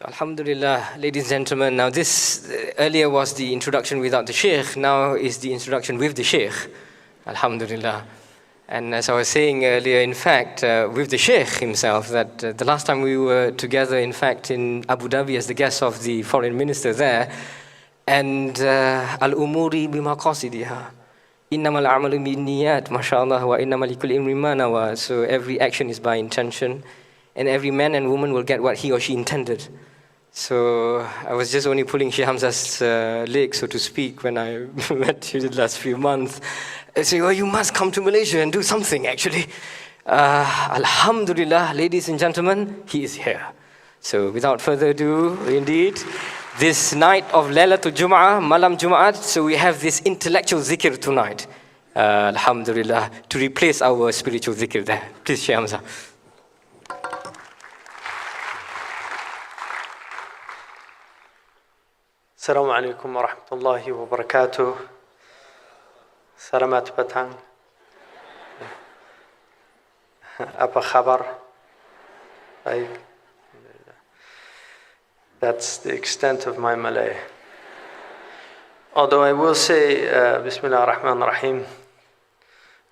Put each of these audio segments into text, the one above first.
Alhamdulillah, ladies and gentlemen. Now this earlier was the introduction without the Sheikh. Now is the introduction with the Sheikh. Alhamdulillah. And as I was saying earlier, in fact, with the Sheikh himself, that the last time we were together, in fact, in Abu Dhabi as the guest of the foreign minister there, and al-umuri bimaqasidiha. Innamal a'malu binniyat, mashallah, wa innamal likulli imrin ma nawa. So every action is by intention, and every man and woman will get what he or she intended. So I was just only pulling Sheikh Hamza's leg, so to speak, when I met you the last few months. I say, oh, you must come to Malaysia and do something, actually. Alhamdulillah, ladies and gentlemen, he is here. So without further ado, indeed, this night of Laylatul Jum'ah, Malam Jum'at, so we have this intellectual zikr tonight. Alhamdulillah, to replace our spiritual zikr there. Please, Sheikh Hamza. Assalamu alaikum wa rahmatullahi wa barakatuh. Salamat petang. Apa khabar? Baik. That's the extent of my Malay. Although I will say, Bismillah ar-Rahman ar-Rahim,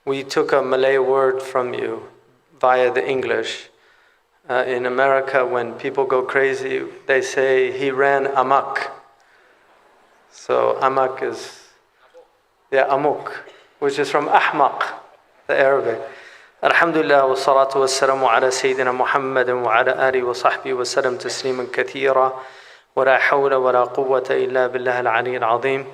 we took a Malay word from you via the English. In America, when people go crazy, they say, he ran amok. So amak is, amuk, which is from ahmaq, the Arabic. Alhamdulillah wa salatu wa salamu ala Sayyidina Muhammadin wa ala alihi wa sahbihi wa salam tasliman kathira wa la hawla wa la quwwata illa billah al-ali al-azim.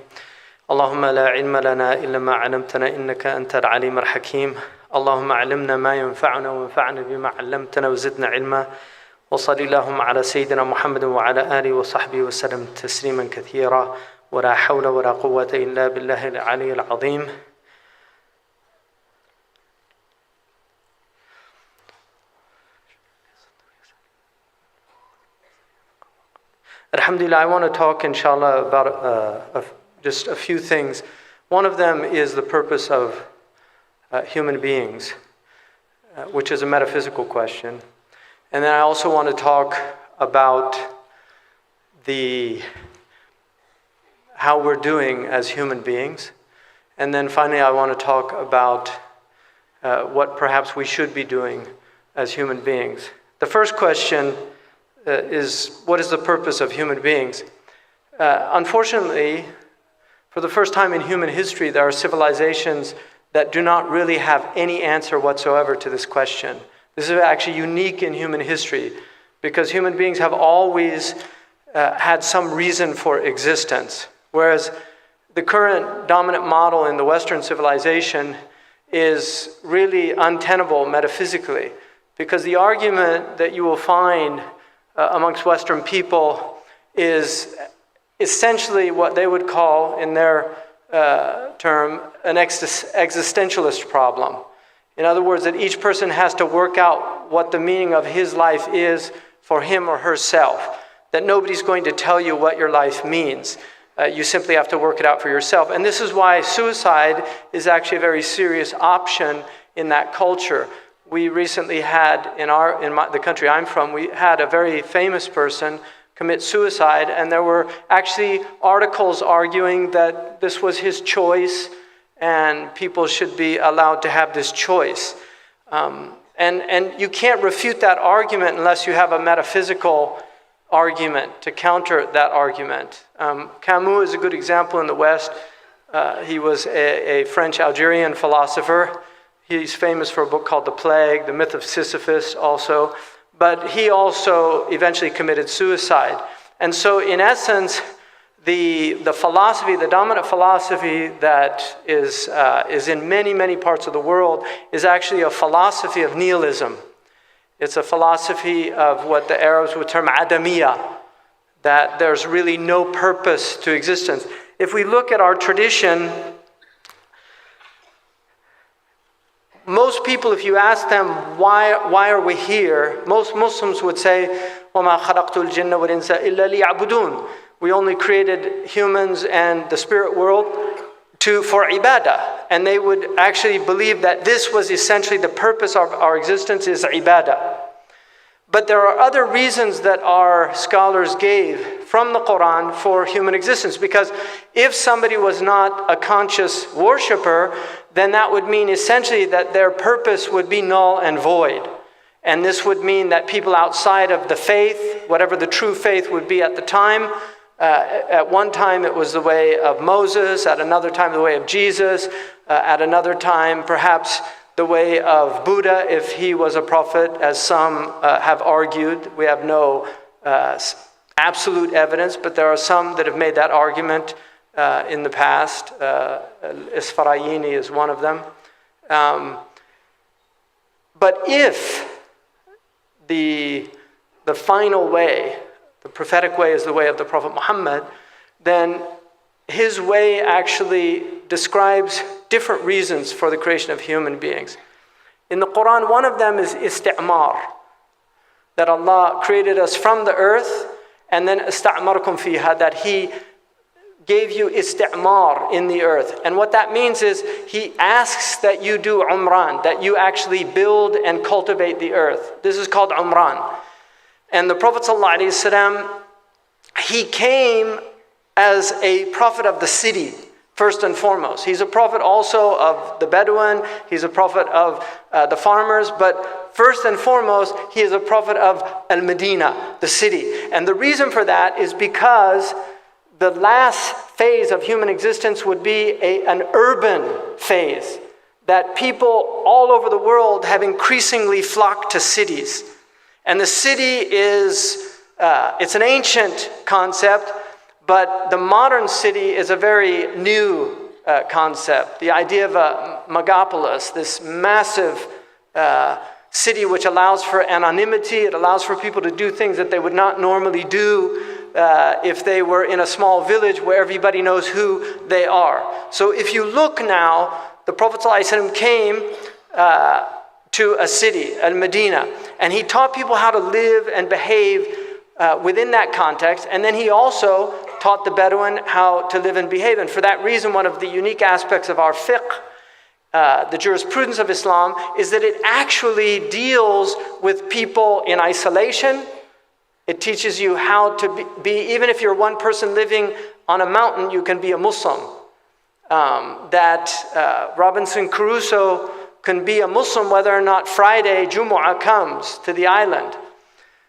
Allahumma la ilma lana illa ma 'alamtana innaka anta al-alim al-hakim. Allahumma 'allimna ma yanfa'una wa anfa'na bima 'allamtana wa zidna ilma. Wa sallallahu ala Sayyidina Muhammadin wa ala alihi wa sahbihi wa salam tasliman kathira. ولا حول ولا قوة إلا بالله العلي العظيم. Alhamdulillah, I want to talk, inshallah, about just a few things. One of them is the purpose of human beings, which is a metaphysical question. And then I also want to talk about how we're doing as human beings. And then finally, I want to talk about what perhaps we should be doing as human beings. The first question is, what is the purpose of human beings? Unfortunately, for the first time in human history, there are civilizations that do not really have any answer whatsoever to this question. This is actually unique in human history, because human beings have always had some reason for existence. Whereas the current dominant model in the Western civilization is really untenable metaphysically, because the argument that you will find amongst Western people is essentially what they would call, in their term, an existentialist problem. In other words, that each person has to work out what the meaning of his life is for him or herself, that nobody's going to tell you what your life means. You simply have to work it out for yourself. And this is why suicide is actually a very serious option in that culture. We recently had, the country I'm from, we had a very famous person commit suicide, and there were actually articles arguing that this was his choice and people should be allowed to have this choice. And you can't refute that argument unless you have a metaphysical argument to counter that argument. Camus is a good example in the West. He was a French-Algerian philosopher. He's famous for a book called The Plague, The Myth of Sisyphus also. But he also eventually committed suicide. And so in essence, the philosophy, the dominant philosophy that is in many, many parts of the world is actually a philosophy of nihilism. It's a philosophy of what the Arabs would term adamiyah, that there's really no purpose to existence. If we look at our tradition, most people, if you ask them, why are we here? Most Muslims would say, وَمَا خَلَقْتُ الْجِنَّ وَالْإِنسَ إِلَّا لِيَعْبُدُونَ. We only created humans and the spirit world for ibadah. And they would actually believe that this was essentially the purpose of our existence is ibadah. But there are other reasons that our scholars gave from the Quran for human existence. Because if somebody was not a conscious worshiper, then that would mean essentially that their purpose would be null and void. And this would mean that people outside of the faith, whatever the true faith would be at the time, at one time it was the way of Moses, at another time the way of Jesus, at another time perhaps the way of Buddha, if he was a prophet, as some have argued. We have no absolute evidence, but there are some that have made that argument in the past. Isfarayini is one of them. But if the final way, the prophetic way, is the way of the Prophet Muhammad, then his way actually describes different reasons for the creation of human beings. In the Quran, one of them is isti'mar, that Allah created us from the earth, and then ista'markum fiha, that He gave you isti'mar in the earth. And what that means is He asks that you do umran, that you actually build and cultivate the earth. This is called umran. And the Prophet ﷺ, he came as a prophet of the city, first and foremost. He's a prophet also of the Bedouin, he's a prophet of the farmers, but first and foremost, he is a prophet of Al-Medina, the city. And the reason for that is because the last phase of human existence would be an urban phase, that people all over the world have increasingly flocked to cities. And the city is, it's an ancient concept, but the modern city is a very new concept. The idea of a megapolis, this massive city which allows for anonymity, it allows for people to do things that they would not normally do if they were in a small village where everybody knows who they are. So if you look now, the Prophet ﷺ came to a city, Al-Medina, and he taught people how to live and behave within that context, and then he also taught the Bedouin how to live and behave. And for that reason, one of the unique aspects of our fiqh, the jurisprudence of Islam, is that it actually deals with people in isolation. It teaches you how to be, even if you're one person living on a mountain, you can be a Muslim. Robinson Crusoe can be a Muslim whether or not Friday, Jumu'ah, comes to the island.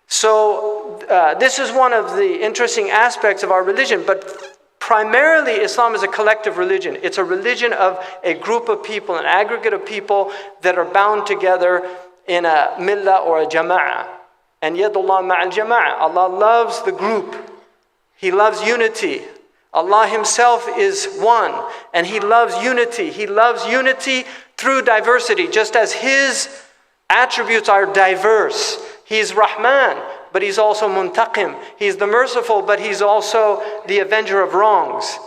So this is one of the interesting aspects of our religion, but primarily Islam is a collective religion. It's a religion of a group of people, an aggregate of people that are bound together in a millah or a jama'ah. And yadullah ma'al jama'ah. Allah loves the group. He loves unity. Allah Himself is one, and He loves unity. He loves unity through diversity, just as His attributes are diverse. He's Rahman, but He's also Muntaqim. He's the merciful, but He's also the avenger of wrongs.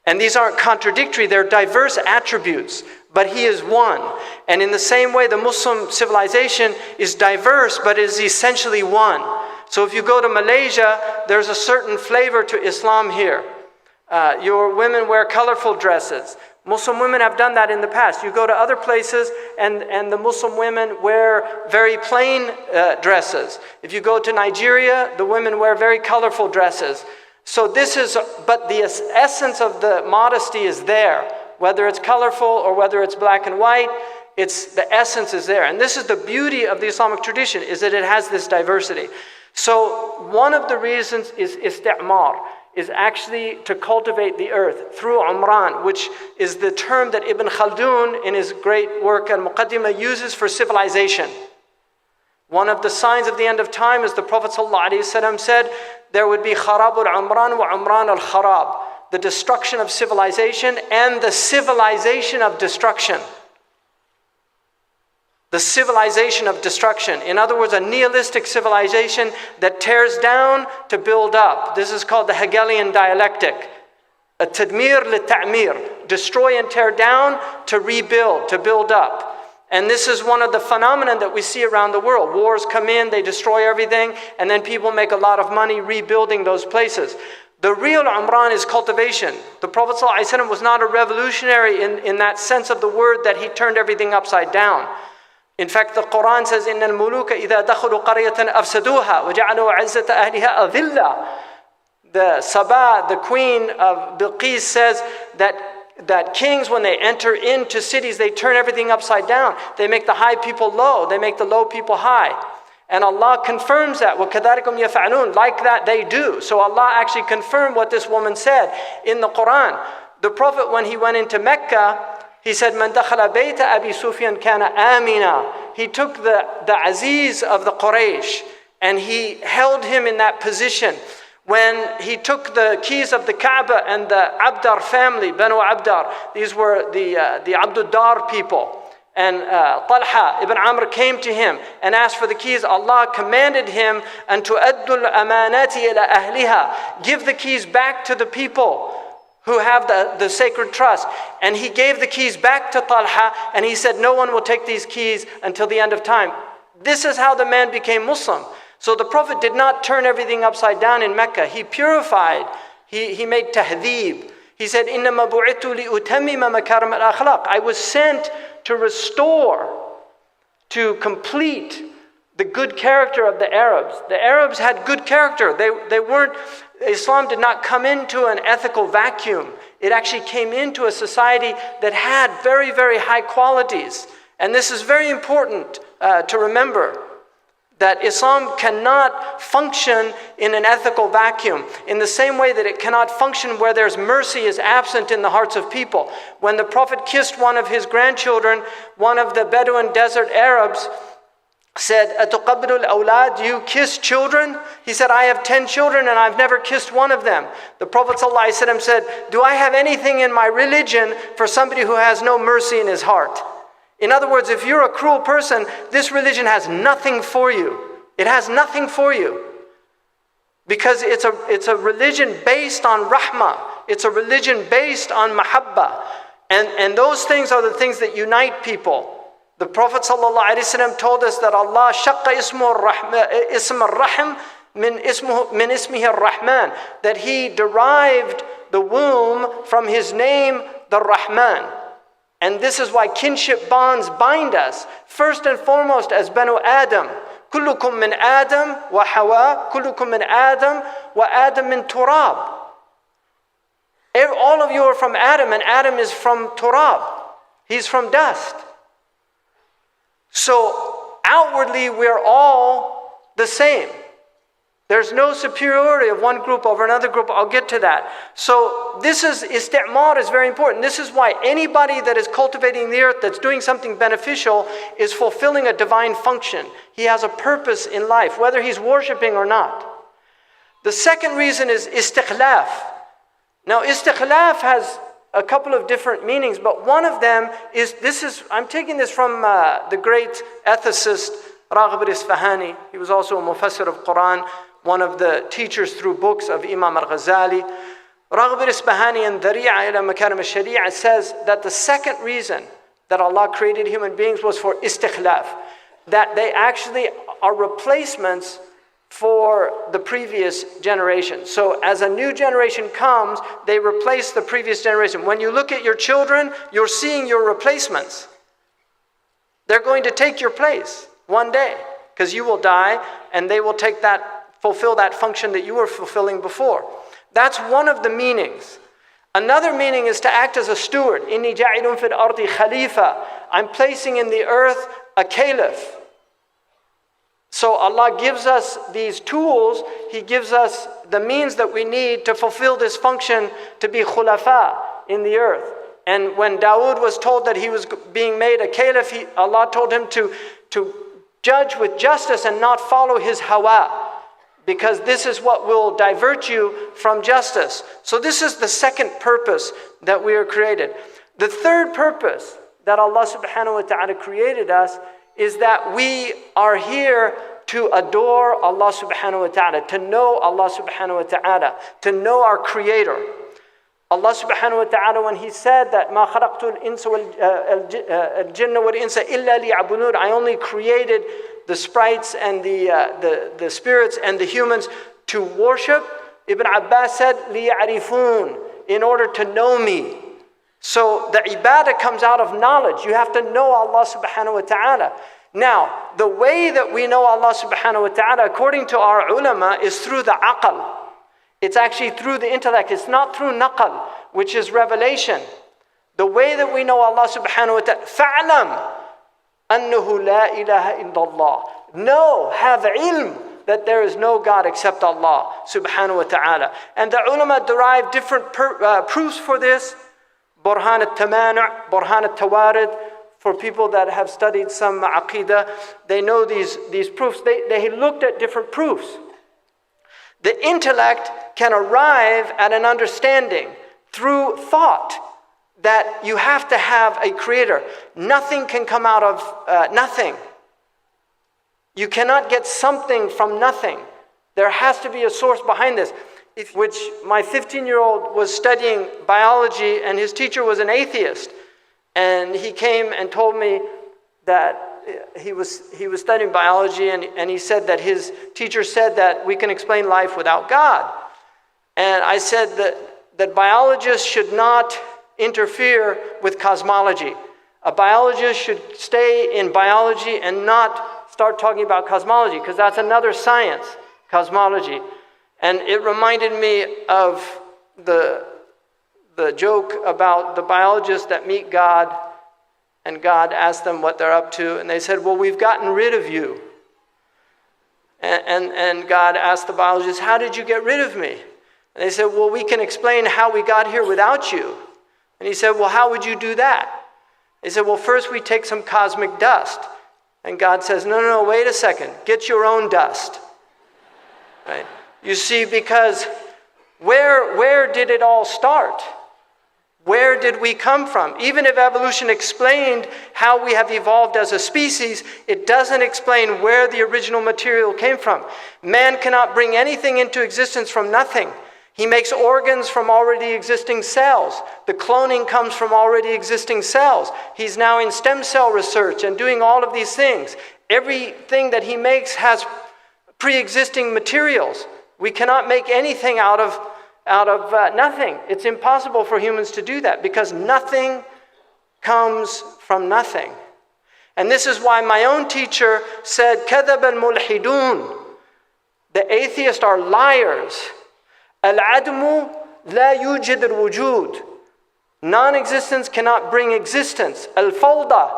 And these aren't contradictory, they're diverse attributes, but He is one. And in the same way, the Muslim civilization is diverse, but is essentially one. So if you go to Malaysia, there's a certain flavor to Islam here. Your women wear colorful dresses. Muslim women have done that in the past. You go to other places and the Muslim women wear very plain dresses. If you go to Nigeria, the women wear very colorful dresses. So but the essence of the modesty is there. Whether it's colorful or whether it's black and white, the essence is there. And this is the beauty of the Islamic tradition, is that it has this diversity. So one of the reasons is isti'mar, is actually to cultivate the earth through umran, which is the term that Ibn Khaldun in his great work Al-Muqaddimah uses for civilization. One of the signs of the end of time is the Prophet ﷺ said there would be kharabul umran wa umran al-kharab, the destruction of civilization and the civilization of destruction. The civilization of destruction. In other words, a nihilistic civilization that tears down to build up. This is called the Hegelian dialectic. A tadmir li ta'mir. Destroy and tear down to rebuild, to build up. And this is one of the phenomena that we see around the world. Wars come in, they destroy everything, and then people make a lot of money rebuilding those places. The real umran is cultivation. The Prophet ﷺ was not a revolutionary in that sense of the word, that he turned everything upside down. In fact, the Quran says, إِنَّ الْمُلُوكَ إِذَا دَخُلُوا قَرْيَةً أَفْسَدُوهَا وَجَعَلُوا عِزَّةَ أَهْلِهَا أَذِلَّةً. The Sabah, the queen of Bilqis, says that kings, when they enter into cities, they turn everything upside down. They make the high people low. They make the low people high. And Allah confirms that. وَكَذَلِكُمْ يَفْعَلُونَ. Like that, they do. So Allah actually confirmed what this woman said in the Quran. The Prophet, when he went into Mecca, he said, مَنْ دَخَلَ بَيْتَ أَبِي سُفْيَانَ كَانَ آمِنًا. He took the Aziz of the Quraysh and he held him in that position. When he took the keys of the Kaaba and the Abdar family, Banu Abdar, these were the Abdul Dar people. And Talha ibn Amr came to him and asked for the keys. Allah commanded him, أَن تُؤَدُّ الْأَمَانَاتِ إِلَى أَهْلِهَا. Give the keys back to the people who have the sacred trust. And he gave the keys back to Talha and he said, no one will take these keys until the end of time. This is how the man became Muslim. So the Prophet did not turn everything upside down in Mecca. He purified. He made tahdhib. He said, إِنَّمَا بُعِثْتُ لِأُتَمِّمَ مَكَارِمَ الْأَخْلَاقِ. I was sent to restore, to complete the good character of the Arabs. The Arabs had good character. They weren't, Islam did not come into an ethical vacuum. It actually came into a society that had very, very high qualities. And this is very important to remember, that Islam cannot function in an ethical vacuum. In the same way that it cannot function where there's mercy is absent in the hearts of people. When the Prophet kissed one of his grandchildren, one of the Bedouin desert Arabs said, أَتُقَبِّلُ الْأَوْلَادِ? Do you kiss children? He said, I have 10 children and I've never kissed one of them. The Prophet ﷺ said, do I have anything in my religion for somebody who has no mercy in his heart? In other words, if you're a cruel person, this religion has nothing for you. It has nothing for you. Because it's a religion based on rahmah. It's a religion based on mahabbah. And those things are the things that unite people. The Prophet ﷺ told us that Allah shaqqa ism ar-rahm min ismihi ar-Rahman. That He derived the womb from His name, the Rahman. And this is why kinship bonds bind us. First and foremost as Banu Adam. كلكم من آدم وحواء كلكم من آدم وآدم من تراب. All of you are from Adam, and Adam is from turab. He's from dust. So outwardly we're all the same. There's no superiority of one group over another group. I'll get to that. So isti'mar is very important. This is why anybody that is cultivating the earth, that's doing something beneficial, is fulfilling a divine function. He has a purpose in life, whether he's worshiping or not. The second reason is istikhlaf. Now istikhlaf has a couple of different meanings, but one of them is, I'm taking this from the great ethicist Raghib al-Isfahani. He was also a mufassir of Quran, one of the teachers through books of Imam al-Ghazali. Raghib al-Isfahani in Dari'a ila Makarim al-Shari'a says that the second reason that Allah created human beings was for istikhlaf, that they actually are replacements for the previous generation. So as a new generation comes, they replace the previous generation. When you look at your children, you're seeing your replacements. They're going to take your place one day, because you will die and they will fulfill that function that you were fulfilling before. That's one of the meanings. Another meaning is to act as a steward. Inni ja'ilun fil ardi khalifa. I'm placing in the earth a caliph. So Allah gives us these tools. He gives us the means that we need to fulfill this function, to be khulafa in the earth. And when Dawood was told that he was being made a caliph, Allah told him to judge with justice and not follow his hawa, because this is what will divert you from justice. So this is the second purpose that we are created. The third purpose that Allah subhanahu wa ta'ala created us is that we are here to adore Allah subhanahu wa ta'ala, to know Allah subhanahu wa ta'ala, to know our Creator. Allah subhanahu wa ta'ala, when He said that مَا خَلَقْتُ الْإِنسَ وَالْجِنَّ وَالْإِنسَ إِلَّا لِيَعْبُدُونَ, I only created the sprites and the spirits and the humans to worship. Ibn Abbas said لِيَعْرِفُونَ, in order to know me. So the ibadah comes out of knowledge. You have to know Allah subhanahu wa ta'ala. Now, the way that we know Allah subhanahu wa ta'ala, according to our ulama, is through the aql. It's actually through the intellect. It's not through naql, which is revelation. The way that we know Allah subhanahu wa ta'ala, فَعْلَمْ أَنَّهُ لَا إِلَهَ إِلَّا اللَّهِ. Know, have ilm, that there is no God except Allah subhanahu wa ta'ala. And the ulama derive different proofs for this. Burhan al-Tamanu', Burhan al-Tawarid. For people that have studied some aqidah, they know these proofs. They looked at different proofs. The intellect can arrive at an understanding through thought that you have to have a creator. Nothing can come out of nothing. You cannot get something from nothing. There has to be a source behind this. Which my 15-year-old was studying biology, and his teacher was an atheist. And he came and told me that he was studying biology, and he said that his teacher said that we can explain life without God. And I said that biologists should not interfere with cosmology. A biologist should stay in biology and not start talking about cosmology, because that's another science, cosmology. And it reminded me of the joke about the biologists that meet God, and God asked them what they're up to, and they said, well, we've gotten rid of you. And God asked the biologists, how did you get rid of me? And they said, well, we can explain how we got here without you. And he said, well, how would you do that? They said, well, first we take some cosmic dust. And God says, no, wait a second, get your own dust. Right? You see, because where did it all start? Where did we come from? Even if evolution explained how we have evolved as a species, it doesn't explain where the original material came from. Man cannot bring anything into existence from nothing. He makes organs from already existing cells. The cloning comes from already existing cells. He's now in stem cell research and doing all of these things. Everything that he makes has pre-existing materials. We cannot make anything out of nothing. It's impossible for humans to do that, because nothing comes from nothing. And this is why my own teacher said, كَذَبَ الْمُلْحِدُونَ. The atheists are liars. الْعَدْمُ لَا يُوجِدُ الْوُجُودُ. Non-existence cannot bring existence. الْفَوْضَى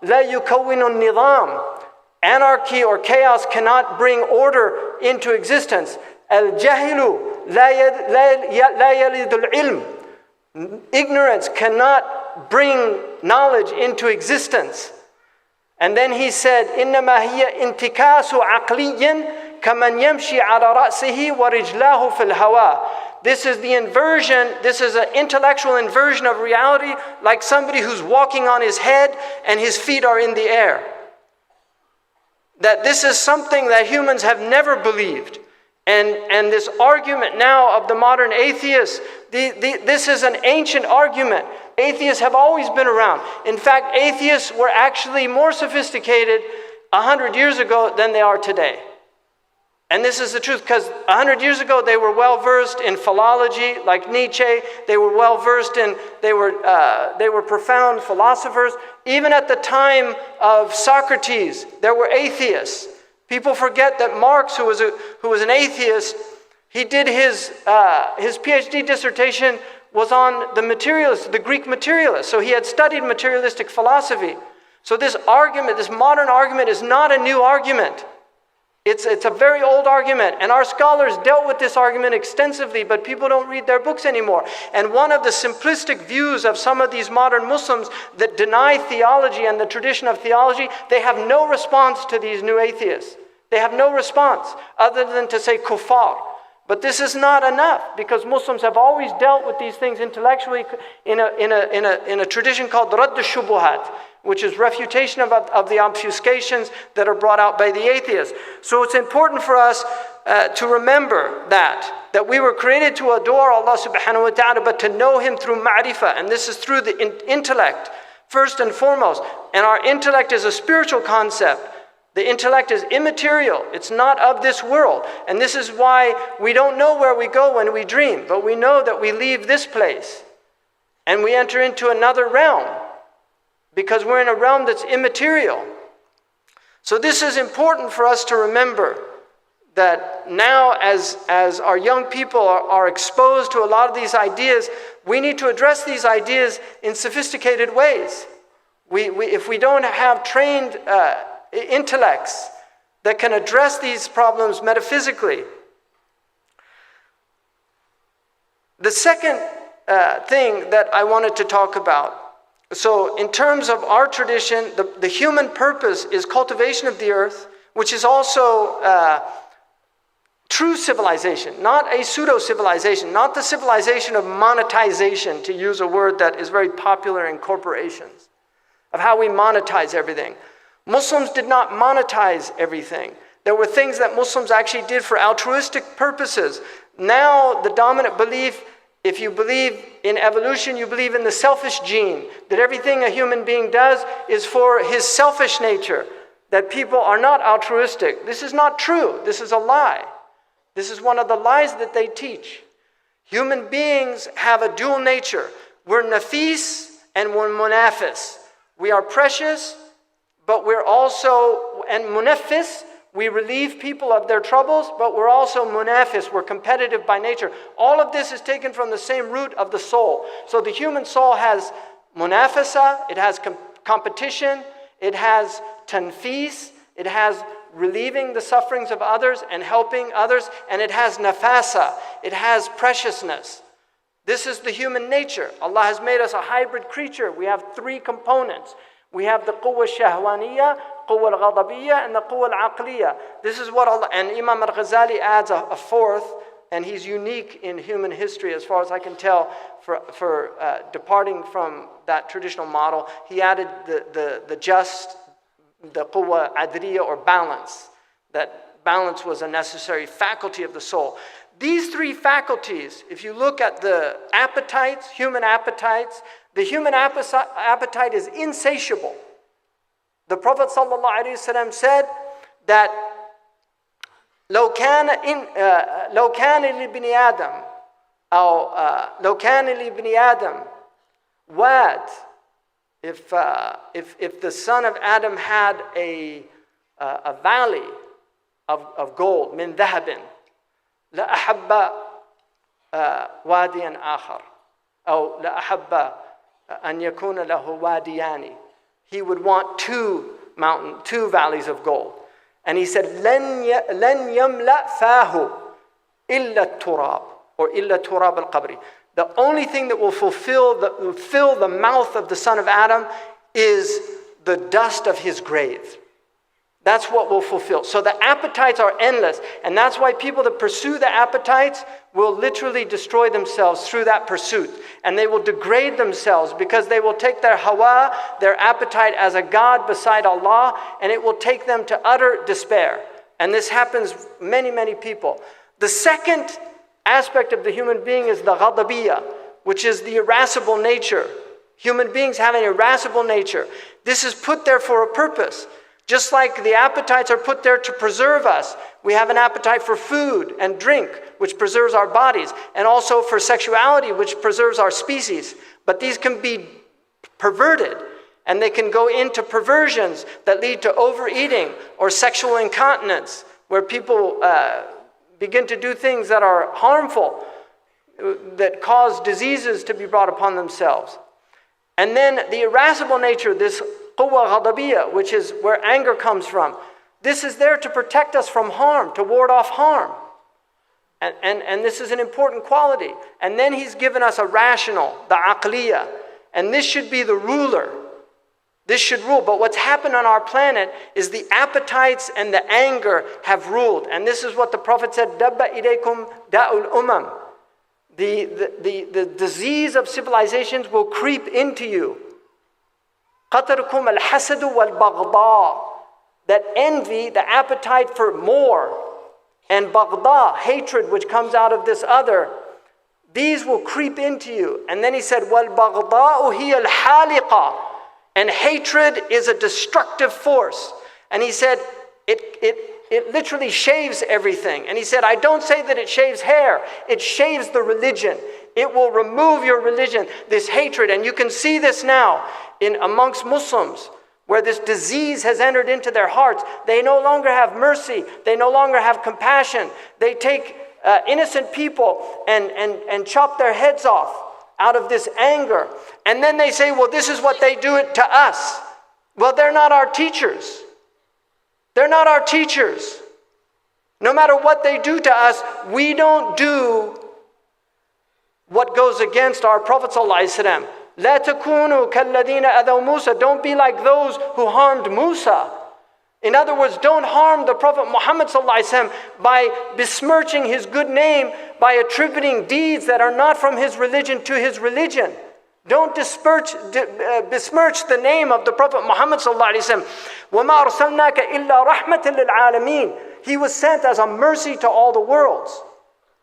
لَا يُكَوِّنُ النِّظَامِ. Anarchy or chaos cannot bring order into existence. الْجَهِلُ لَا يَلِدُ الْعِلْمِ. Ignorance cannot bring knowledge into existence. And then he said, إِنَّمَا هِيَ انْتِكَاسُ عَقْلِيٍّ كَمَنْ يَمْشِي عَلَى رَأْسِهِ وَرِجْلَاهُ فِي الْهَوَىٰ. This is the inversion, this is an intellectual inversion of reality, like somebody who's walking on his head and his feet are in the air. That this is something that humans have never believed. And this argument now of the modern atheists, this is an ancient argument. Atheists have always been around. In fact, atheists were actually more sophisticated 100 years ago than they are today. And this is the truth, because 100 years ago they were well versed in philology, like Nietzsche. They were well versed in, they were profound philosophers. Even at the time of Socrates, there were atheists. People forget that Marx, who was an atheist, he did his PhD dissertation was on the materialists, the Greek materialists. So he had studied materialistic philosophy. So this argument, this modern argument, is not a new argument. It's a very old argument, and our scholars dealt with this argument extensively, but people don't read their books anymore. And one of the simplistic views of some of these modern Muslims that deny theology and the tradition of theology, they have no response to these new atheists. They have no response other than to say kuffar. But this is not enough, because Muslims have always dealt with these things intellectually in a tradition called Radd al-Shubuhat, which is refutation of the obfuscations that are brought out by the atheists. So it's important for us to remember that we were created to adore Allah subhanahu wa ta'ala, but to know Him through ma'rifah, and this is through the intellect, first and foremost. And our intellect is a spiritual concept. The intellect is immaterial. It's not of this world. And this is why we don't know where we go when we dream, but we know that we leave this place and we enter into another realm, because we're in a realm that's immaterial. So this is important for us to remember, that now as our young people are exposed to a lot of these ideas, we need to address these ideas in sophisticated ways. If we don't have trained intellects that can address these problems metaphysically. The second thing that I wanted to talk about, so in terms of our tradition, the human purpose is cultivation of the earth, which is also true civilization, not a pseudo-civilization, not the civilization of monetization, to use a word that is very popular in corporations, of how we monetize everything. Muslims did not monetize everything. There were things that Muslims actually did for altruistic purposes. Now, the dominant belief, if you believe in evolution, you believe in the selfish gene, that everything a human being does is for his selfish nature, that people are not altruistic. This is not true. This is a lie. This is one of the lies that they teach. Human beings have a dual nature. We're nafis and we're munafis. We are precious, but we're also, and munafis, we relieve people of their troubles, but we're also munafis, we're competitive by nature. All of this is taken from the same root of the soul. So the human soul has munafasa, it has competition, it has tanfis, it has relieving the sufferings of others and helping others, and it has nafasa, it has preciousness. This is the human nature. Allah has made us a hybrid creature. We have three components. We have the quwwa shahwaniyya, quwwa al-ghadabiyya, and the quwwa al-aqliyya. This is what Allah, and Imam al-Ghazali adds a fourth, and he's unique in human history as far as I can tell for departing from that traditional model. He added the quwwa adriya, or balance. That balance was a necessary faculty of the soul. These three faculties, if you look at the appetites, human appetites, the human appetite is insatiable. The Prophet ﷺ said that لو كان لابن آدم أو لو كان لابن آدم واد, if the son of Adam had a valley of gold, من ذهب, لأحب واديا آخر أو لأحب أن يكون له واديان. He would want two valleys of gold. And he said, لن يملأ فاه إلا التراب, or إلا تراب القبر. The only thing that will fill the mouth of the son of Adam is the dust of his grave. That's what will fulfill. So the appetites are endless. And that's why people that pursue the appetites will literally destroy themselves through that pursuit. And they will degrade themselves because they will take their hawa, their appetite, as a god beside Allah, and it will take them to utter despair. And this happens many, many people. The second aspect of the human being is the ghadabiyya, which is the irascible nature. Human beings have an irascible nature. This is put there for a purpose. Just like the appetites are put there to preserve us. We have an appetite for food and drink, which preserves our bodies, and also for sexuality, which preserves our species. But these can be perverted, and they can go into perversions that lead to overeating or sexual incontinence, where people begin to do things that are harmful, that cause diseases to be brought upon themselves. And then the irascible nature, this quwwa ghadabiyya, which is where anger comes from. This is there to protect us from harm, to ward off harm. And this is an important quality. And then he's given us a rational, the aqliya. And this should be the ruler. This should rule. But what's happened on our planet is the appetites and the anger have ruled. And this is what the Prophet said, Dabba ilaykum da'ul umam. The disease of civilizations will creep into you. قَتَرْكُمْ الْحَسَدُ وَالْبَغْضَاء. That envy, the appetite for more, and baghda, hatred which comes out of this other, these will creep into you. And then he said, وَالْبَغْضَاءُ هِيَ الْحَالِقَةُ. And hatred is a destructive force. And he said, it literally shaves everything. And he said, I don't say that it shaves hair, it shaves the religion. It will remove your religion, this hatred. And you can see this now amongst Muslims. where this disease has entered into their hearts. They no longer have mercy. They no longer have compassion. They take innocent people and chop their heads off out of this anger. And then they say, well, this is what they do it to us. Well, they're not our teachers. They're not our teachers. No matter what they do to us, we don't do what goes against our Prophet ﷺ. لا تكونوا كالذين أذوا موسى. Don't be like those who harmed Musa. In other words, don't harm the Prophet Muhammad ﷺ by besmirching his good name, by attributing deeds that are not from his religion to his religion. Don't besmirch the name of the Prophet Muhammad ﷺ. وَمَا أَرْسَلْنَاكَ إِلَّا رَحْمَةً لِلْعَالَمِينَ. He was sent as a mercy to all the worlds.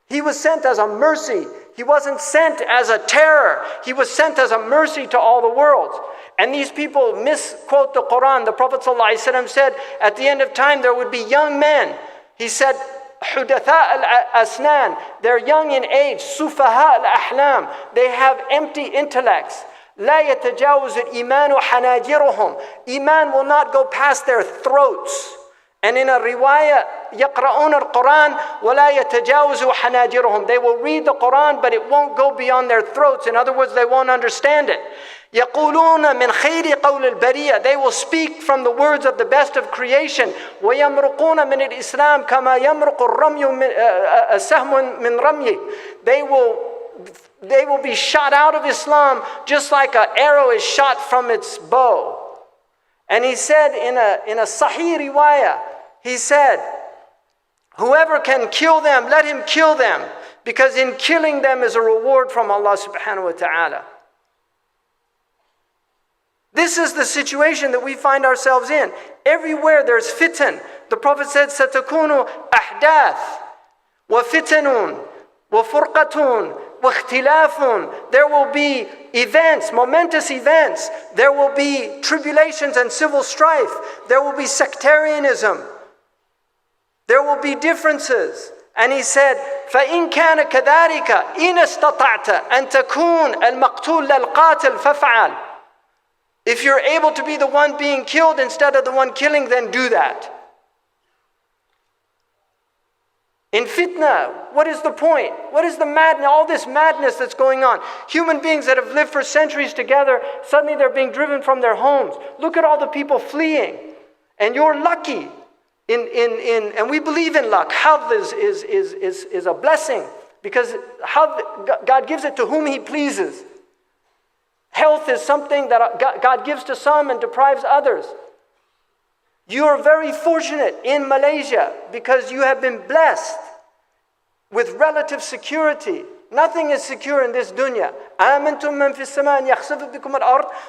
He was sent as a mercy. He wasn't sent as a terror. He was sent as a mercy to all the worlds. And these people misquote the Quran. The Prophet ﷺ said, at the end of time there would be young men. He said, حُدَثَاءَ الْأَسْنَانِ. They're young in age. سُفَهَاءَ الْأَحْلَامِ. They have empty intellects. لَا يَتَجَاوزُ الْإِيمَانُ حَنَاجِرُهُم. Iman will not go past their throats. And in a riwayah, يَقْرَؤُونَ الْقُرْآنَ وَلَا يَتَجَاوزُ حَنَاجِرُهُم. They will read the Quran, but it won't go beyond their throats. In other words, they won't understand it. يَقُولُونَ مِنْ خَيْرِ قَوْلِ الْبَرِيَّةِ. They will speak from the words of the best of creation. وَيَمْرُقُونَ مِنِ الْإِسْلَامِ كَمَا يَمْرُقُ الرَّمْيُ السَّهْمُ مِنْ رَمْيِهِ. They will be shot out of Islam just like an arrow is shot from its bow. And he said in a Sahih riwayah, he said, whoever can kill them, let him kill them, because in killing them is a reward from Allah subhanahu wa ta'ala. This is the situation that we find ourselves in. Everywhere there's fitan. The Prophet said, سَتَكُونُ أَحْدَاثٌ وَفِتَنٌ وَفُرْقَةٌ وَاخْتِلَافٌ. There will be events, momentous events. There will be tribulations and civil strife. There will be sectarianism. There will be differences. And he said, فَإِنْ كَانَ كَذَلِكَ إِنَ اسْتَطَعْتَ أَن تَكُونَ الْمَقْتُولَ لَلْقَاتِلِ فَافْعَلْ. If you're able to be the one being killed instead of the one killing, then do that. In fitna, what is the point? What is the madness, all this madness that's going on? Human beings that have lived for centuries together, suddenly they're being driven from their homes. Look at all the people fleeing. And you're lucky. And we believe in luck. Health is a blessing, because God gives it to whom He pleases. Health is something that God gives to some and deprives others. You are very fortunate in Malaysia because you have been blessed with relative security. Nothing is secure in this dunya.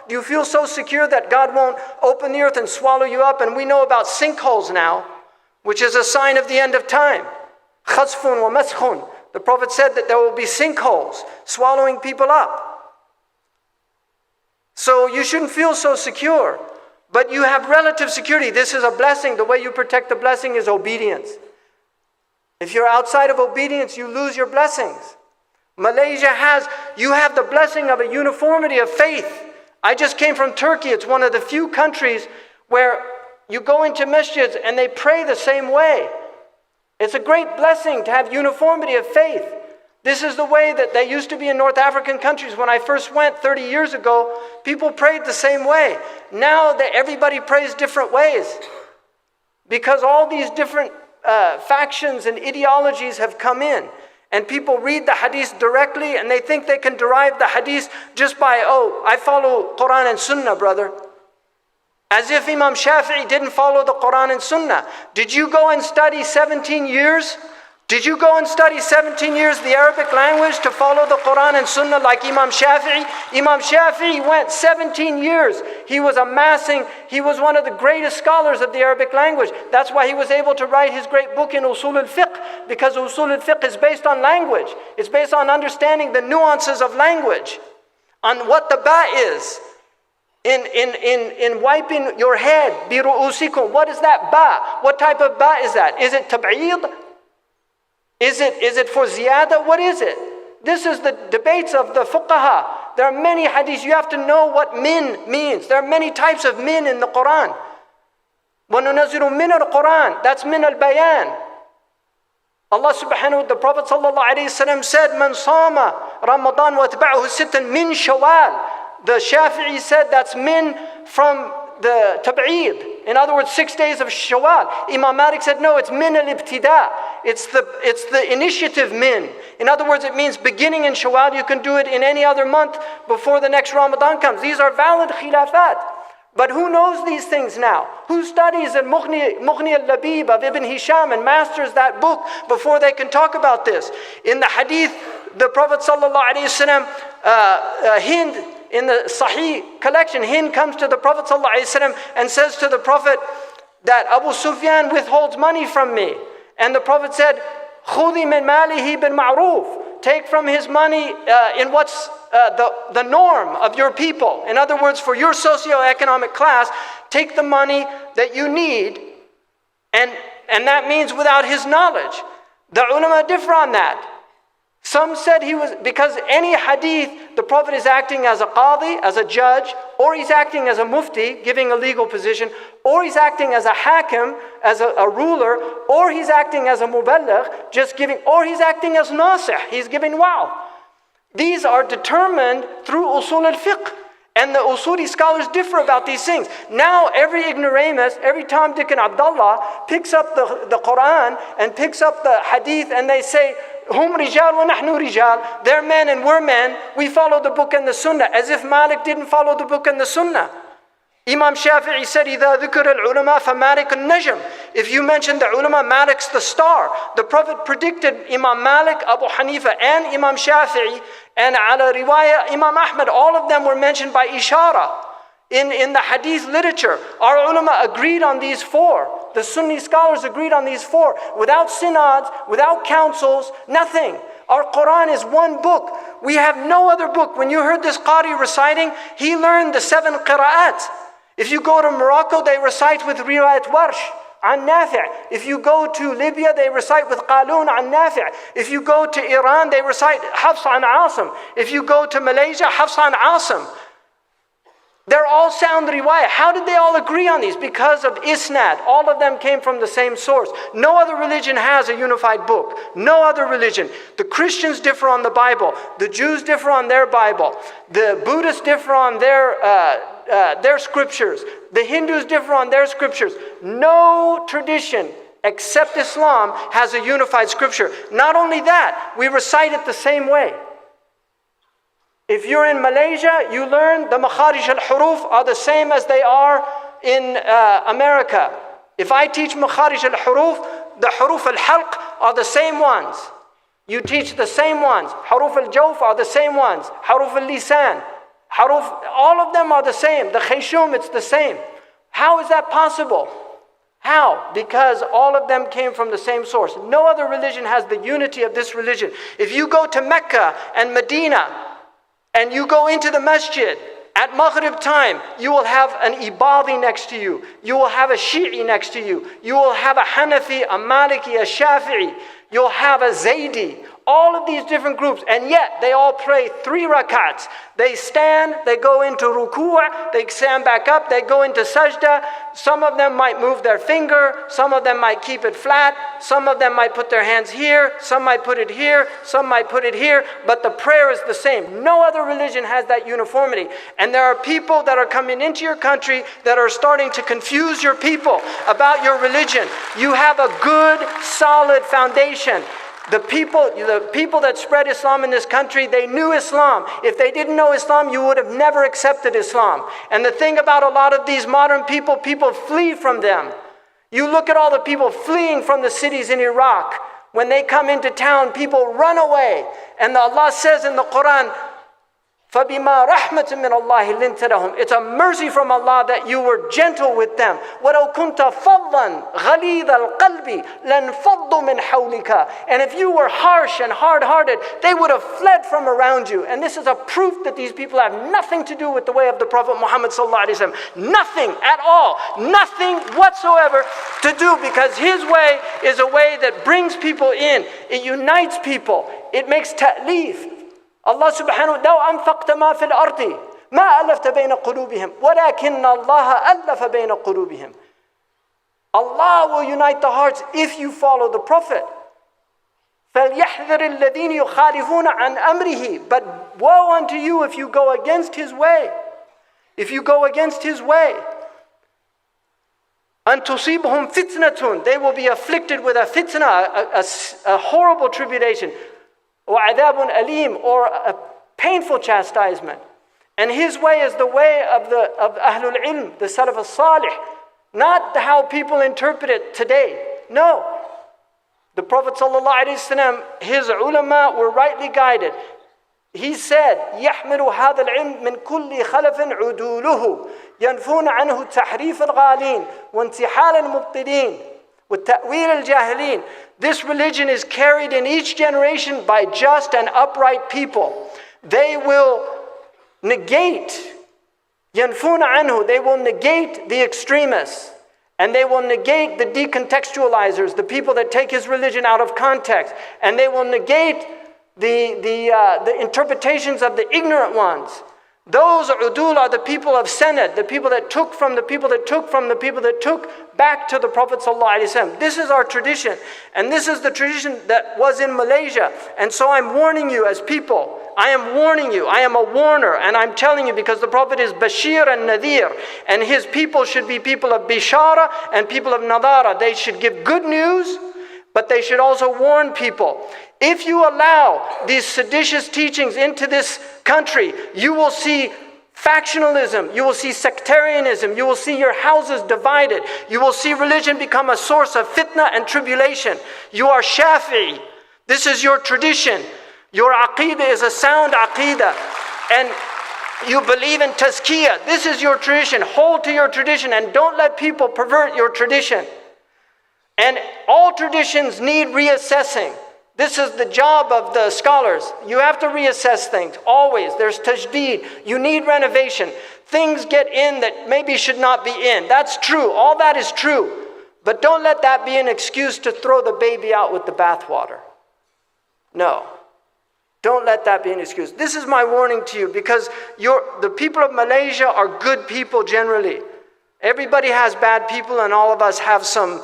Do you feel so secure that God won't open the earth and swallow you up? And we know about sinkholes now, which is a sign of the end of time. Khasfun wa maskhun. The Prophet said that there will be sinkholes swallowing people up. So you shouldn't feel so secure. But you have relative security. This is a blessing. The way you protect the blessing is obedience. If you're outside of obedience, you lose your blessings. Malaysia you have the blessing of a uniformity of faith. I just came from Turkey. It's one of the few countries where you go into masjids and they pray the same way. It's a great blessing to have uniformity of faith. This is the way that they used to be in North African countries. When I first went 30 years ago, people prayed the same way. Now that everybody prays different ways, because all these different factions and ideologies have come in. And people read the hadith directly and they think they can derive the hadith just by, I follow Quran and Sunnah, brother. As if Imam Shafi'i didn't follow the Quran and Sunnah. Did you go and study 17 years? Did you go and study 17 years the Arabic language to follow the Quran and Sunnah like Imam Shafi'i? Imam Shafi'i went 17 years. He was one of the greatest scholars of the Arabic language. That's why he was able to write his great book in Usul al-Fiqh, because Usul al-Fiqh is based on language. It's based on understanding the nuances of language, on what the ba is. In wiping your head, bi ru'usikum. What is that ba? What type of ba is that? Is it tab'id? Is it for ziyada? What is it? This is the debates of the fuqaha. There are many hadiths. You have to know what min means. There are many types of min in the Quran. وَنُنَزِّلُ مِنَ الْقُرْآنِ. That's min al-bayan. Allah subhanahu wa ta'ala, the Prophet sallallahu alayhi wa sallam said, مَنْ صَامَ رَمَضَانَ وَاتْبَعُهُ سِتًّا مِنْ شَوَالٍ. The Shafi'i said that's min from the tab'id. In other words, 6 days of Shawwal. Imam Malik said, no, it's min al-ibtida. It's the initiative min. In other words, it means beginning in Shawwal. You can do it in any other month before the next Ramadan comes. These are valid khilafat. But who knows these things now? Who studies Mughni al-Labib of Ibn Hisham and masters that book before they can talk about this? In the hadith, the Prophet sallallahu alaihi wasallam, Hind, in the Sahih collection, Hind comes to the Prophet ﷺ and says to the Prophet that Abu Sufyan withholds money from me. And the Prophet said, خُذِ مِنْ مَالِهِ بِالْمَعْرُوفِ. Take from his money in what's the norm of your people. In other words, for your socioeconomic class, take the money that you need, and that means without his knowledge. The ulama differ on that. Some said he was, because any hadith, the Prophet is acting as a qadi, as a judge, or he's acting as a mufti, giving a legal position, or he's acting as a hakim, as a ruler, or he's acting as a muballigh, just giving, or he's acting as nasih, he's giving wow. These are determined through usul al-fiqh. And the usuli scholars differ about these things. Now every ignoramus, every Tom, Dick and Abdullah picks up the Quran and picks up the hadith, and they say, Hum rijal wa nahnu rijal. They're men and we're men. We follow the book and the sunnah. As if Malik didn't follow the book and the sunnah. Imam Shafi'i said, إِذَا ذُكِرَ الْعُلَمَاء فَمَالِكُ النَّجْمِ. If you mention the ulama, Malik's the star. The Prophet predicted Imam Malik, Abu Hanifa, and Imam Shafi'i, and ala riwayah, Imam Ahmad, all of them were mentioned by ishara in the hadith literature. Our ulama agreed on these four. The Sunni scholars agreed on these four. Without synods, without councils, nothing. Our Quran is one book. We have no other book. When you heard this Qari reciting, he learned the 7 qira'at. If you go to Morocco, they recite with riwayat Warsh an Nafi'. If you go to Libya, they recite with Qalun an Nafi'. If you go to Iran, they recite Hafs an Asim. If you go to Malaysia, Hafs an Asim. They're all sound riwayah. How did they all agree on these? Because of isnad. All of them came from the same source. No other religion has a unified book. No other religion. The Christians differ on the Bible. The Jews differ on their Bible. The Buddhists differ on their scriptures. The Hindus differ on their scriptures. No tradition except Islam has a unified scripture. Not only that, we recite it the same way. If you're in Malaysia, you learn the makharij al-huruf are the same as they are in America. If I teach makharij al-huruf, the huruf al-halq are the same ones. You teach the same ones. Huruf al-jawf are the same ones. Huruf al-lisan. All of them are the same. The khayshum, it's the same. How is that possible? How? Because all of them came from the same source. No other religion has the unity of this religion. If you go to Mecca and Medina, and you go into the masjid, at Maghrib time, you will have an Ibadi next to you. You will have a Shi'i next to you. You will have a Hanafi, a Maliki, a Shafi'i. You'll have a Zaydi. All of these different groups, and yet they all pray 3 rakats. They stand, they go into ruku', they stand back up, they go into sajda. Some of them might move their finger, some of them might keep it flat, some of them might put their hands here, some might put it here, some might put it here, but the prayer is the same. No other religion has that uniformity. And there are people that are coming into your country that are starting to confuse your people about your religion. You have a good, solid foundation. The people that spread Islam in this country, they knew Islam. If they didn't know Islam, you would have never accepted Islam. And the thing about a lot of these modern people flee from them. You look at all the people fleeing from the cities in Iraq. When they come into town, people run away. And Allah says in the Quran, فَبِمَا رَحْمَةٍ مِّنَ اللَّهِ لِنْتَ لَهُمْ. It's a mercy from Allah that you were gentle with them. وَلَوْ كُنْتَ فَضًّا غَلِيظَ الْقَلْبِ لَانْفَضُّوا مِنْ حَوْلِكَ. And if you were harsh and hard-hearted, they would have fled from around you. And this is a proof that these people have nothing to do with the way of the Prophet Muhammad sallallahu alaihi wasallam. Nothing at all. Nothing whatsoever to do, because his way is a way that brings people in. It unites people. It makes ta'leef. Allah subhanahu لو أنفقت ما في الأرض ما ألفت بين قلوبهم ولكن الله ألف بين قلوبهم. Allah will unite the hearts if you follow the Prophet. فَلْيَحْذَرِ الَّذِينَ يُخَالِفُونَ عَنْ أَمْرِهِ. But woe unto you if you go against his way. If you go against his way. أَن تُصِيبْهُمْ فِتْنَةٌ. They will be afflicted with a fitna, a horrible tribulation. وَعَذَابٌ أَلِيمٌ. Or a painful chastisement. And his way is the way of Ahlul Ilm, the Salaf al-Salih. Not how people interpret it today. No. The Prophet ﷺ, his ulama were rightly guided. He said, يَحْمِلُ هَذَا الْعِلْمِ مِنْ كُلِّ خَلَفٍ عُدُولُهُ يَنْفُونَ عَنْهُ تَحْرِيفَ الْغَالِينَ وَانْتِحَالَ الْمُبْطِلِينَ وَالتَّأْوِيلَ الْجَاهِلِينَ. This religion is carried in each generation by just and upright people. They will negate, يَنْفُونَ عَنْهُ, they will negate the extremists. And they will negate the decontextualizers, the people that take his religion out of context. And they will negate the interpretations of the ignorant ones. Those udul are the people of Sanad, the people that took from the people that took from the people that took back to the Prophet ﷺ. This is our tradition. And this is the tradition that was in Malaysia. And so I'm warning you as people. I am warning you. I am a warner. And I'm telling you because the Prophet is Bashir and Nadir. And his people should be people of Bishara and people of Nadara. They should give good news, but they should also warn people. If you allow these seditious teachings into this country, you will see factionalism, you will see sectarianism, you will see your houses divided, you will see religion become a source of fitna and tribulation. You are Shafi'i. This is your tradition. Your aqidah is a sound aqidah. And you believe in tazkiyah. This is your tradition. Hold to your tradition and don't let people pervert your tradition. And all traditions need reassessing. This is the job of the scholars. You have to reassess things, always. There's tajdeed. You need renovation. Things get in that maybe should not be in. That's true. All that is true. But don't let that be an excuse to throw the baby out with the bathwater. No. Don't let that be an excuse. This is my warning to you because the people of Malaysia are good people generally. Everybody has bad people and all of us have some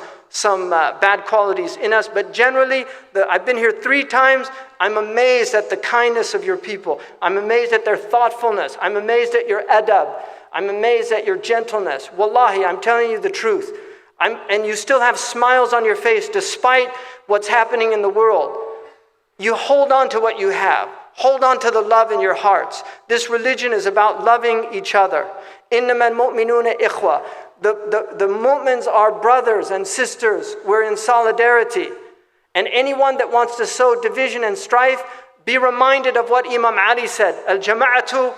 bad qualities in us, but generally, I've been here 3 times. I'm amazed at the kindness of your people. I'm amazed at their thoughtfulness. I'm amazed at your adab. I'm amazed at your gentleness. Wallahi, I'm telling you the truth. And you still have smiles on your face despite what's happening in the world. You hold on to what you have. Hold on to the love in your hearts. This religion is about loving each other. إِنَّمَا الْمُؤْمِنُونَ إِخْوَةٌ. The mu'mins are brothers and sisters. We're in solidarity. And anyone that wants to sow division and strife, be reminded of what Imam Ali said. Al-jama'atu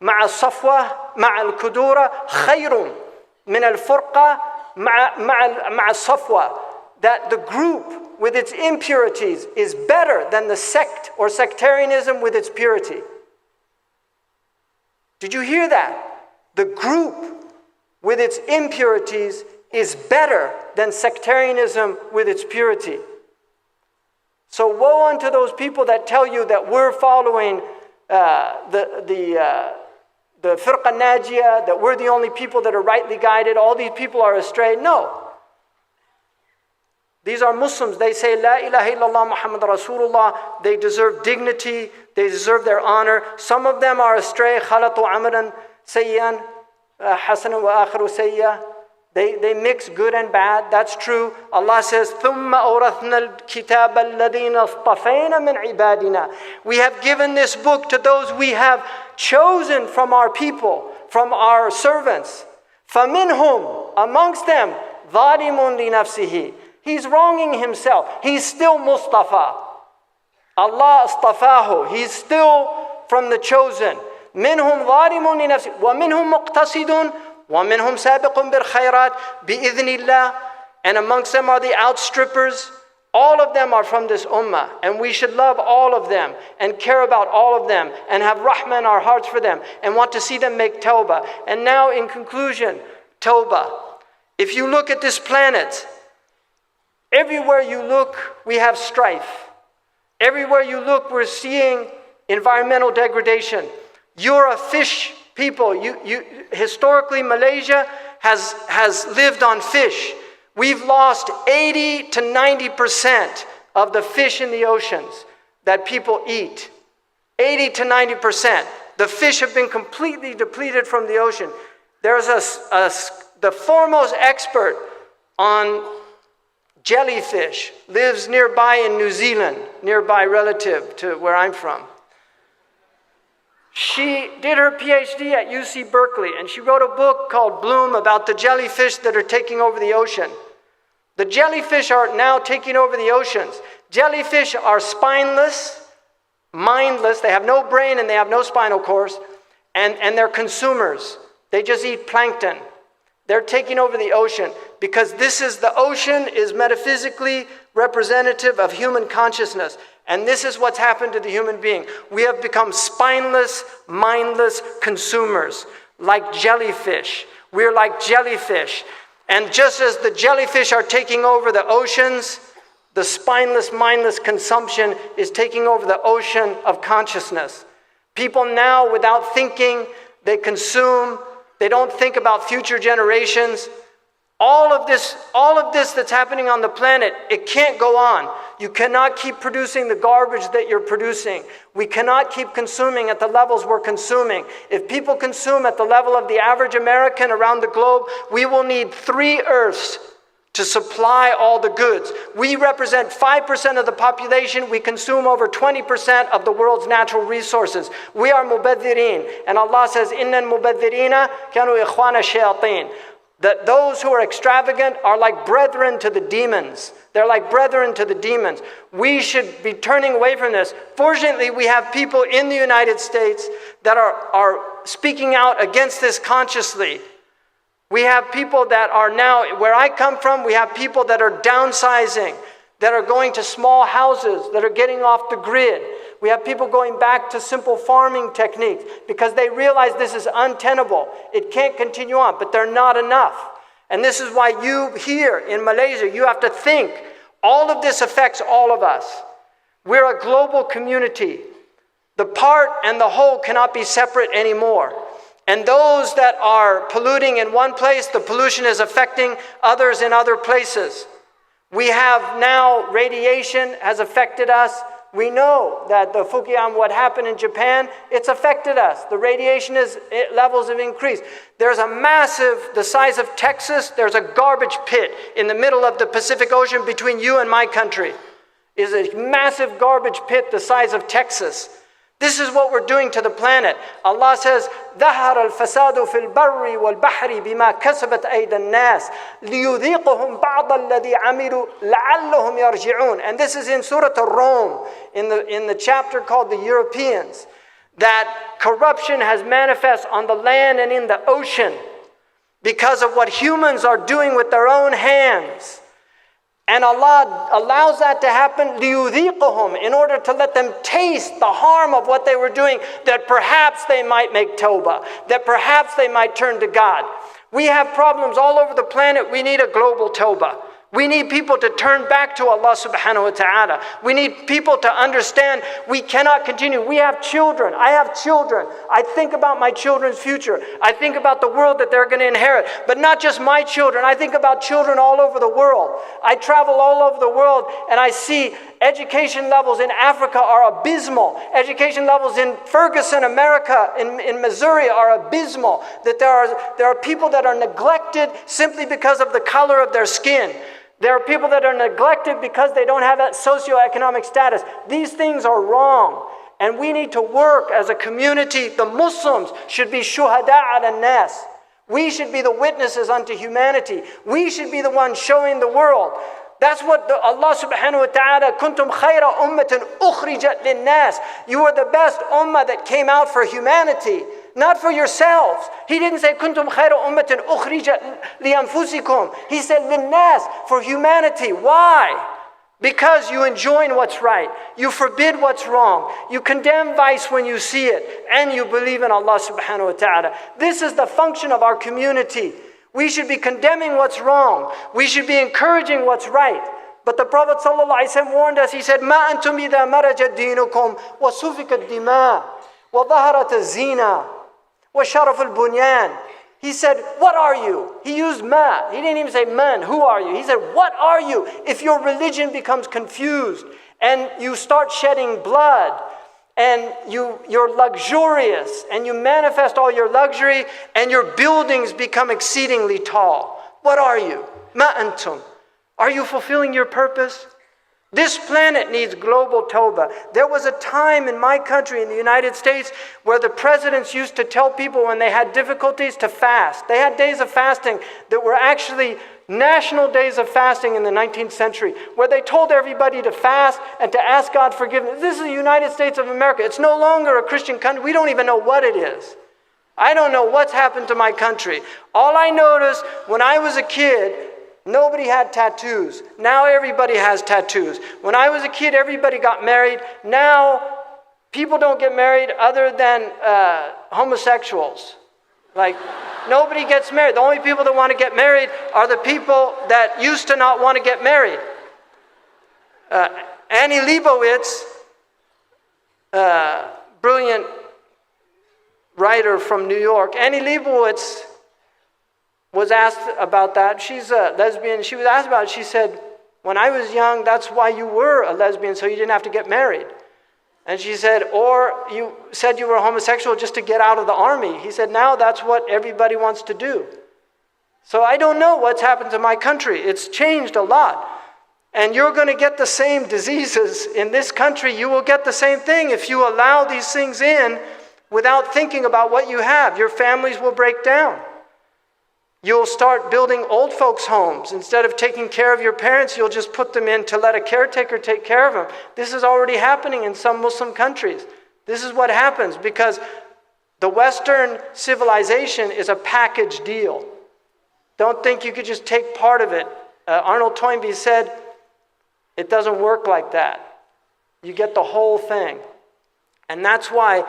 ma'a safwa ma'a al-kudura khayrun min al-furqa ma'a safwa. That the group with its impurities is better than the sect or sectarianism with its purity. Did you hear that? The group with its impurities is better than sectarianism with its purity. So woe unto those people that tell you that we're following the firqa najiyah, that we're the only people that are rightly guided, all these people are astray. No. These are Muslims. They say, La ilaha illallah Muhammad Rasulullah. They deserve dignity. They deserve their honor. Some of them are astray. Khalatu amran sayyan, hasanan wa akhiru sayya. They mix good and bad. That's true. Allah says, ثُمَّ أَوْرَثْنَا الْكِتَابَ الَّذِينَ اصْطَفَيْنَا مِنْ عِبَادِنَا. We have given this book to those we have chosen from our people, from our servants. فَمِنْهُمْ, amongst them, ظَالِمٌ لِنَفْسِهِ. He's wronging himself. He's still Mustafa. Allah astafahu. He's still from the chosen. مِنْهُمْ ظَالِمٌ لِنَفْسِهِ وَمِنْهُمْ مُقْتَصِدٌ وَمِنْهُمْ سَابِقٌ بِالْخَيْرَاتِ بِإِذْنِ اللَّهِ. And amongst them are the outstrippers. All of them are from this ummah. And we should love all of them and care about all of them and have rahmah in our hearts for them and want to see them make tawbah. And now in conclusion, tawbah. If you look at this planet, everywhere you look, we have strife. Everywhere you look, we're seeing environmental degradation. You're a fish people. Historically, Malaysia has lived on fish. We've lost 80 to 90% of the fish in the oceans that people eat. 80 to 90%. The fish have been completely depleted from the ocean. There's the foremost expert on jellyfish, lives nearby in New Zealand, nearby relative to where I'm from. She did her PhD at UC Berkeley, and she wrote a book called Bloom about the jellyfish that are taking over the ocean. The jellyfish are now taking over the oceans. Jellyfish are spineless, mindless, they have no brain and they have no spinal cords, and they're consumers. They just eat plankton. They're taking over the ocean because the ocean is metaphysically representative of human consciousness. And this is what's happened to the human being. We have become spineless, mindless consumers, like jellyfish. We're like jellyfish. And just as the jellyfish are taking over the oceans, the spineless, mindless consumption is taking over the ocean of consciousness. People now, without thinking, they consume. They don't think about future generations. All of this that's happening on the planet, it can't go on. You cannot keep producing the garbage that you're producing. We cannot keep consuming at the levels we're consuming. If people consume at the level of the average American around the globe, we will need 3 Earths to supply all the goods. We represent 5% of the population. We consume over 20% of the world's natural resources. We are mubadhirin. And Allah says, Inna al-mubadhirina kanu ikhwana shayateen. That those who are extravagant are like brethren to the demons. They're like brethren to the demons. We should be turning away from this. Fortunately, we have people in the United States that are speaking out against this consciously. We have people that are now, where I come from, we have people that are downsizing, that are going to small houses, that are getting off the grid. We have people going back to simple farming techniques because they realize this is untenable. It can't continue on, but they're not enough. And this is why you here in Malaysia, you have to think, all of this affects all of us. We're a global community. The part and the whole cannot be separate anymore. And those that are polluting in one place, the pollution is affecting others in other places. We have now, radiation has affected us. We know that the Fukushima, what happened in Japan, it's affected us. The radiation levels have increased. There's a massive, the size of Texas, there's a garbage pit in the middle of the Pacific Ocean between you and my country. Is a massive garbage pit the size of Texas. This is what we're doing to the planet. Allah says, ظَهَرَ الْفَسَادُ فِي الْبَرِّ وَالْبَحْرِ بِمَا كَسَبَتْ أَيْدَى النَّاسِ لِيُذِيقُهُمْ بَعْضَ الَّذِي عَمِلُوا لَعَلَّهُمْ يَرْجِعُونَ. And this is in Surah Ar-Rum, in the chapter called the Europeans, that corruption has manifest on the land and in the ocean because of what humans are doing with their own hands. And Allah allows that to happen لِيُذِيقُهُمْ, in order to let them taste the harm of what they were doing, that perhaps they might make Tawbah, that perhaps they might turn to God. We have problems all over the planet. We need a global Tawbah. We need people to turn back to Allah subhanahu wa ta'ala. We need people to understand we cannot continue. We have children. I have children. I think about my children's future. I think about the world that they're going to inherit. But not just my children. I think about children all over the world. I travel all over the world and I see education levels in Africa are abysmal. Education levels in Ferguson, America, in Missouri are abysmal. That there are people that are neglected simply because of the color of their skin. There are people that are neglected because they don't have that socioeconomic status. These things are wrong. And we need to work as a community. The Muslims should be shuhada ala nas. We should be the witnesses unto humanity. We should be the ones showing the world. That's what Allah subhanahu wa ta'ala, kuntum khayra ummatin ukhrijat linnas. You are the best ummah that came out for humanity, not for yourselves. He didn't say kuntum khayra ummatin ukhrijat lianfusikum. He said linnas, for humanity. Why? Because you enjoin what's right. You forbid what's wrong. You condemn vice when you see it. And you believe in Allah subhanahu wa ta'ala. This is the function of our community. We should be condemning what's wrong. We should be encouraging what's right. But the Prophet ﷺ warned us. He said, "Ma antum idha marajat dinukum wa sufikat dima wa dhaharat az-zina wa sharaf al-bunyan." He said, "What are you?" He used ma. He didn't even say man. Who are you? He said, "What are you?" If your religion becomes confused and you start shedding blood and you're luxurious and you manifest all your luxury and your buildings become exceedingly tall, what are you? Ma antum. Are you fulfilling your purpose? This planet needs global Tawbah. There was a time in my country, in the United States, where the presidents used to tell people when they had difficulties to fast. They had days of fasting that were actually national days of fasting in the 19th century, where they told everybody to fast and to ask God forgiveness. This is the United States of America. It's no longer a Christian country. We don't even know what it is. I don't know what's happened to my country. All I noticed when I was a kid, nobody had tattoos. Now everybody has tattoos. When I was a kid, everybody got married. Now people don't get married other than homosexuals. Like, nobody gets married. The only people that want to get married are the people that used to not want to get married. Annie Leibovitz, brilliant writer from New York. Annie Leibovitz was asked about that. She's a lesbian. She was asked about it. She said, "When I was young, that's why you were a lesbian, so you didn't have to get married." And she said, "Or you said you were homosexual just to get out of the army." He said, "Now that's what everybody wants to do." So I don't know what's happened to my country. It's changed a lot. And you're going to get the same diseases in this country. You will get the same thing if you allow these things in without thinking about what you have. Your families will break down. You'll start building old folks' homes. Instead of taking care of your parents, you'll just put them in to let a caretaker take care of them. This is already happening in some Muslim countries. This is what happens because the Western civilization is a package deal. Don't think you could just take part of it. Arnold Toynbee said, it doesn't work like that. You get the whole thing. And that's why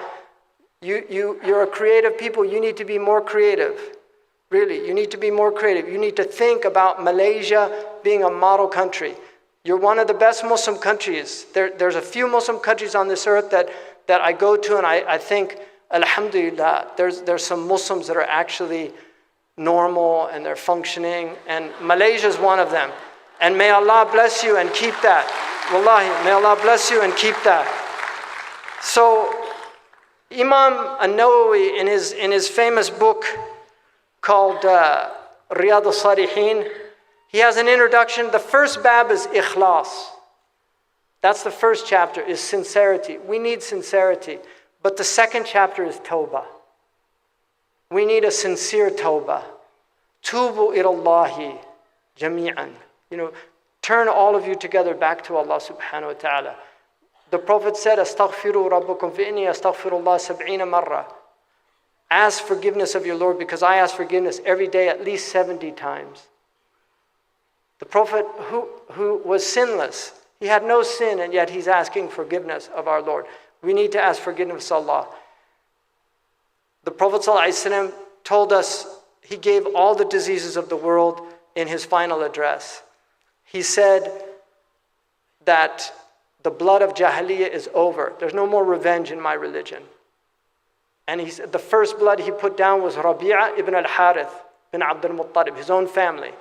you're a creative people. You need to be more creative. Really, you need to be more creative. You need to think about Malaysia being a model country. You're one of the best Muslim countries. There's a few Muslim countries on this earth that I go to and I think, alhamdulillah, there's some Muslims that are actually normal and they're functioning. And Malaysia is one of them. And may Allah bless you and keep that. Wallahi, may Allah bless you and keep that. So, Imam An-Nawawi in his famous book called Riyadh al-Salihin, he has an introduction. The first bab is ikhlas. That's the first chapter, is sincerity. We need sincerity. But the second chapter is tawbah. We need a sincere tawbah. Tubu ilallahi jami'an. Turn all of you together back to Allah subhanahu wa ta'ala. The Prophet said, Astaghfiru rabbakum fa inni astaghfirullah sab'ina marra. Ask forgiveness of your Lord because I ask forgiveness every day at least 70 times. The Prophet who was sinless, he had no sin and yet he's asking forgiveness of our Lord. We need to ask forgiveness of Allah. The Prophet ﷺ told us, he gave all the diseases of the world in his final address. He said that the blood of Jahiliyyah is over. There's no more revenge in my religion. And he said the first blood he put down was Rabi'a ibn al-Harith bin Abdul Muttalib, his own family.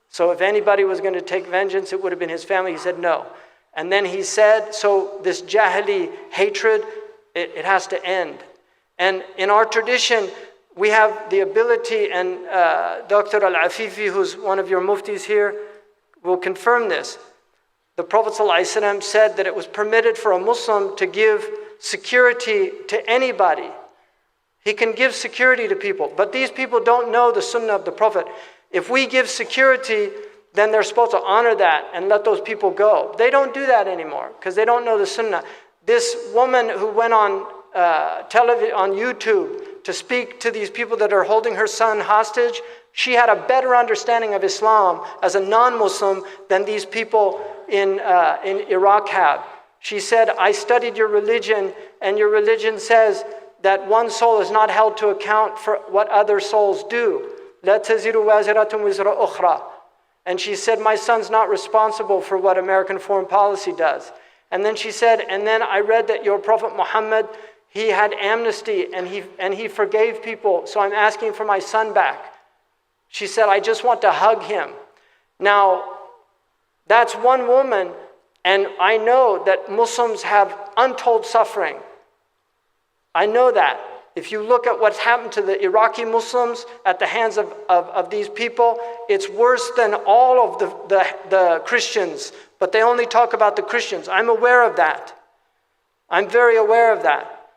So if anybody was going to take vengeance, it would have been his family. He said no. And then he said, so this Jahili hatred, it has to end. And in our tradition, we have the ability, and Dr. Al-Afifi, who's one of your muftis here, will confirm this. The Prophet ﷺ said that it was permitted for a Muslim to give security to anybody. He can give security to people, but these people don't know the sunnah of the Prophet. If we give security, then they're supposed to honor that and let those people go. They don't do that anymore because they don't know the sunnah. This woman who went on television, on YouTube, to speak to these people that are holding her son hostage, she had a better understanding of Islam as a non-Muslim than these people in Iraq have. She said, I studied your religion, and your religion says that one soul is not held to account for what other souls do. لَا تَزِرُ وَازِرَةٌ وِزْرَ أُخْرَى. And she said, my son's not responsible for what American foreign policy does. And then she said, and then I read that your Prophet Muhammad, he had amnesty and he forgave people, so I'm asking for my son back. She said, I just want to hug him. Now, that's one woman, and I know that Muslims have untold suffering. I know that. If you look at what's happened to the Iraqi Muslims at the hands of these people, it's worse than all of the Christians, but they only talk about the Christians. I'm aware of that. I'm very aware of that.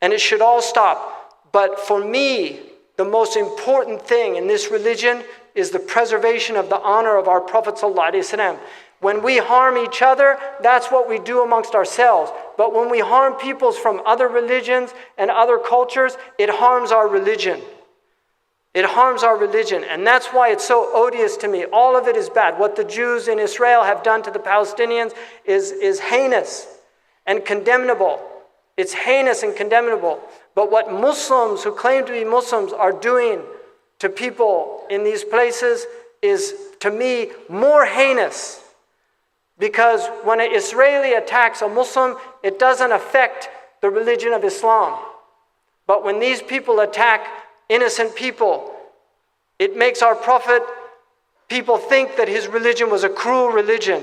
And it should all stop. But for me, the most important thing in this religion is the preservation of the honor of our Prophet ﷺ. When we harm each other, that's what we do amongst ourselves. But when we harm peoples from other religions and other cultures, it harms our religion. It harms our religion. And that's why it's so odious to me. All of it is bad. What the Jews in Israel have done to the Palestinians is heinous and condemnable. It's heinous and condemnable. But what Muslims who claim to be Muslims are doing to people in these places is, to me, more heinous. Because when an Israeli attacks a Muslim, it doesn't affect the religion of Islam. But when these people attack innocent people, it makes our Prophet, people think that his religion was a cruel religion.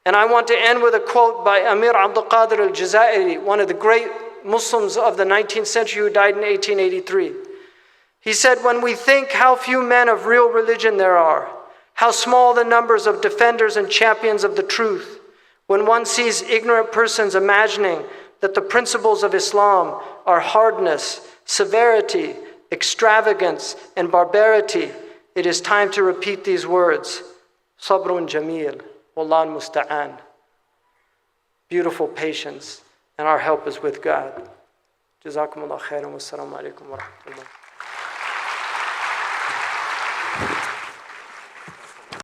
And I want to end with a quote by Amir Abdul Qadir al-Jazairi, one of the great Muslims of the 19th century who died in 1883. He said, when we think how few men of real religion there are, how small the numbers of defenders and champions of the truth, when one sees ignorant persons imagining that the principles of Islam are hardness, severity, extravagance, and barbarity, it is time to repeat these words. Sabrun jameel, wallahu musta'an. Beautiful patience, and our help is with God. Jazakumullah khairan, wassalamu alaikum wa rahmatullah.